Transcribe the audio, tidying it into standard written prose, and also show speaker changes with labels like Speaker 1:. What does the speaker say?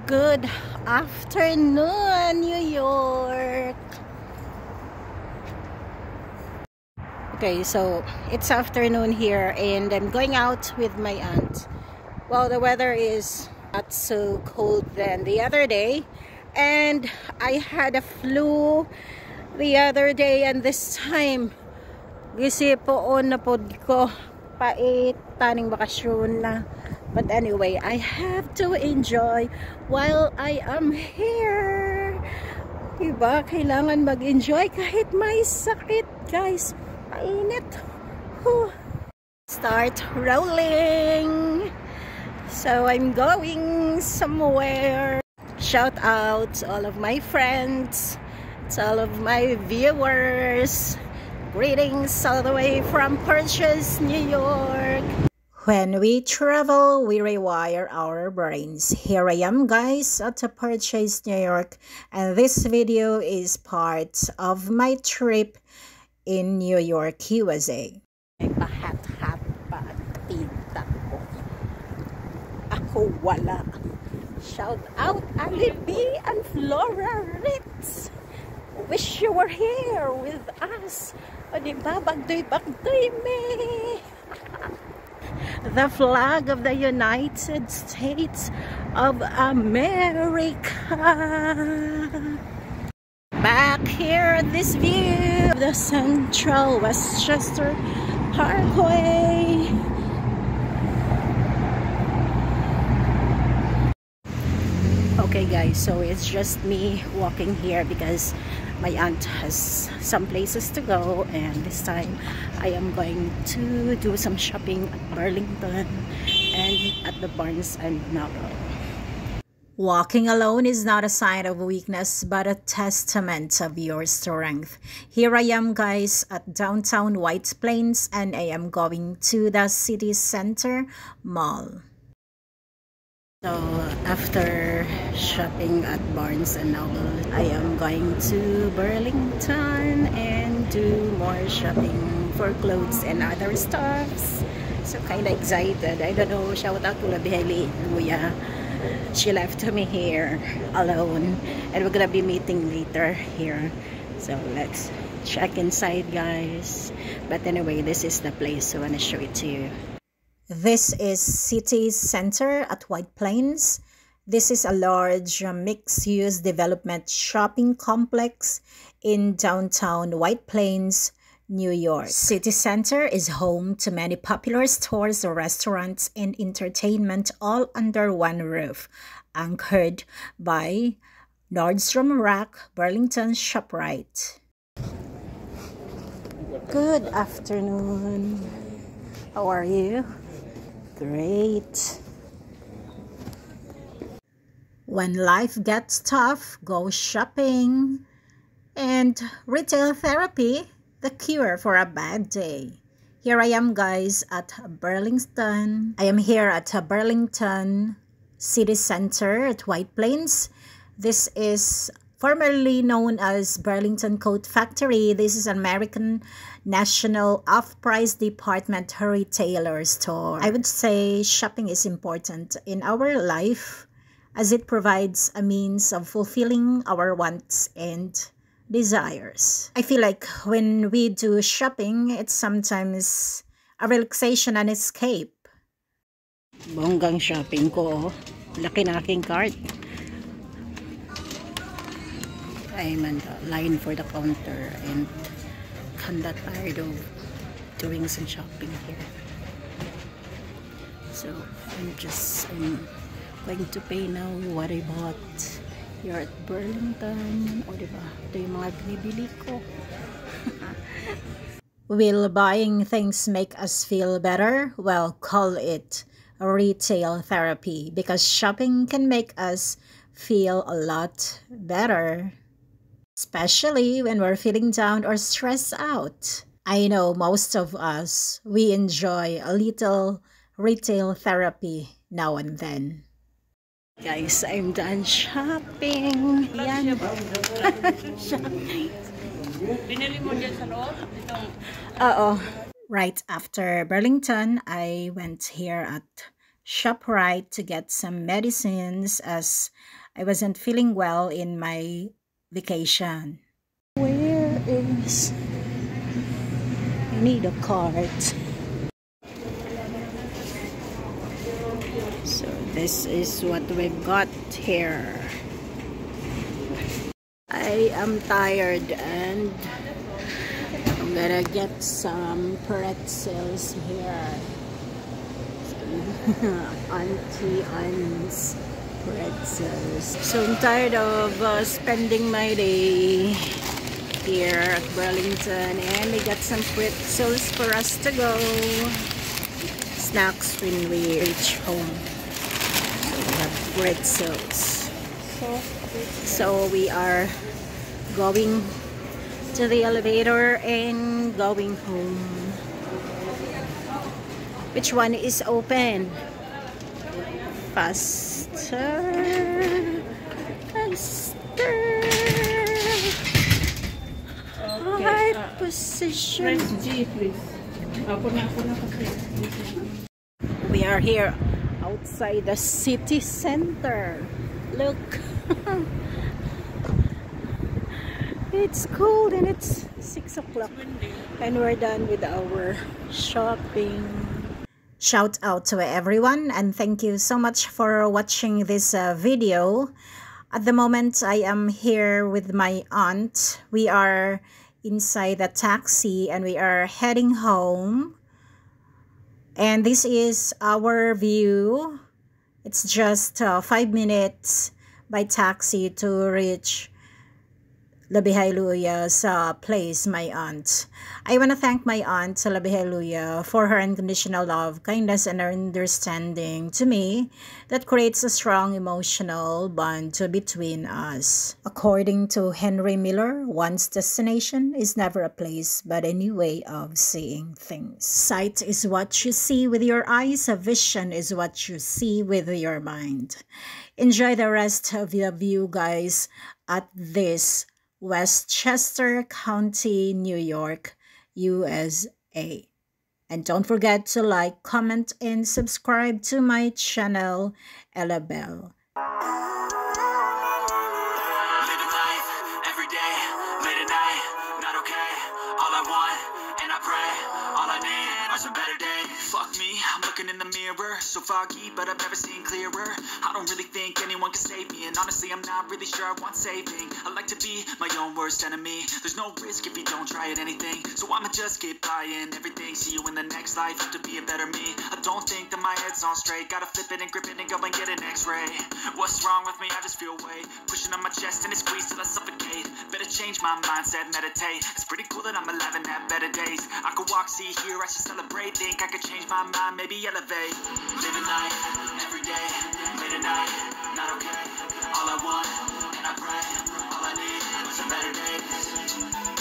Speaker 1: Good afternoon, New York. Okay, so it's afternoon here and I'm going out with my aunt. Well, the weather is not so cold than the other day, and I had a flu the other day, and this time gisi poon na pod ko pait taning bakasyon na. But anyway, I have to enjoy while I am here. Diba? Kailangan mag-enjoy kahit may sakit, guys. Mainit. Whew. Start rolling. So I'm going somewhere. Shout out to all of my friends, to all of my viewers. Greetings all the way from Purchase, New York. When we travel, we rewire our brains. Here I am, guys, at Purchase, New York, and this video is part of my trip in New York, USA. May pahat-hat pa at tita ko. Ako wala. Shout out Ali B and Flora Ritz. Wish you were here with us. O diba, bagdoy-bagdoy me. The flag of the United States of America. Back here at this view of the Central Westchester Parkway. Okay guys, so it's just me walking here because my aunt has some places to go, and this time I am going to do some shopping at Burlington and at the Barnes and Noble. Walking alone is not a sign of weakness, but a testament of your strength. Here I am, guys, at downtown White Plains, and I am going to the city center mall. So after shopping at Barnes and Noble, I am going to Burlington and do more shopping for clothes and other stuffs. So kind of excited. I don't know, shout out to Labiheli Luya. She left me here alone, and we're gonna be meeting later here. So let's check inside, guys. But anyway, this is the place I want to show it to you. This is City Center at White Plains. This is a large mixed-use development shopping complex in downtown White Plains, New York. City Center is home to many popular stores, restaurants, and entertainment all under one roof, anchored by Nordstrom Rack, Burlington ShopRite. Good afternoon. How are you? Great. When life gets tough, go shopping. And retail therapy, the cure for a bad day. Here I am, guys, at Burlington. I am here at Burlington City Center at White Plains. This is formerly known as Burlington Coat Factory. This is an American national off-price department retailer store. I would say shopping is important in our life as it provides a means of fulfilling our wants and desires. I feel like when we do shopping, it's sometimes a relaxation and escape. Bonggang shopping ko. Laki na aking cart. I'm in the line for the counter and kinda tired of doing some shopping here. So I'm going to pay now what I bought here at Burlington. O diba? Ito yung mga binibili ko. Will buying things make us feel better? Well, call it retail therapy, because shopping can make us feel a lot better. Especially when we're feeling down or stressed out. I know most of us, we enjoy a little retail therapy now and then. Guys, I'm done shopping. Yan.
Speaker 2: Binili mo dyan sa loob?
Speaker 1: Oo. Right after Burlington, I went here at ShopRite to get some medicines as I wasn't feeling well in my vacation. Where is... I need a cart. So this is what we've got here. I am tired and I'm gonna get some pretzels here. Auntie Anne's pretzels. So I'm tired of spending my day here at Burlington, and we got some pretzels for us to go. Snacks when we reach home. So we have pretzels. So we are going to the elevator and going home. Which one is open? Faster. Faster.
Speaker 2: Okay.
Speaker 1: High position.
Speaker 2: Press G, please. Ako na kasi.
Speaker 1: We are here outside the city center. Look. It's cold and it's 6 o'clock. And we're done with our shopping. Shout out to everyone and thank you so much for watching this video. At the moment, I am here with my aunt. We are inside the taxi and we are heading home. And this is our view. It's just 5 minutes by taxi to reach Labihailuya's place, my aunt. I want to thank my aunt, Labihailuya, for her unconditional love, kindness, and understanding to me that creates a strong emotional bond between us. According to Henry Miller, one's destination is never a place, but a new way of seeing things. Sight is what you see with your eyes, a vision is what you see with your mind. Enjoy the rest of the view, guys, at this Westchester County, New York, USA. And don't forget to like, comment, and subscribe to my channel, Ella Bell.
Speaker 3: Living life every day, late at night, not okay. All I want, and I pray, all I need are some better days. Fuck me, I'm looking in the mirror, so foggy, but I've never seen clearer. I don't really think anyone can save me, and honestly, I'm not really sure I want saving. I like to be my own worst enemy. There's no risk if you don't try at anything, so I'ma just keep buying everything. See you in the next life, have to be a better me. I don't think that my head's on straight. Gotta flip it and grip it and go and get an x-ray. What's wrong with me? I just feel weight pushing on my chest and it squeezes till I suffocate. Better change my mindset, meditate. It's pretty cool that I'm alive and have better days. I could walk, see, hear, I should celebrate. Think I could change my mind, maybe elevate. Living life every day, late at night, not okay. All I want, and I pray, all I need are some better days.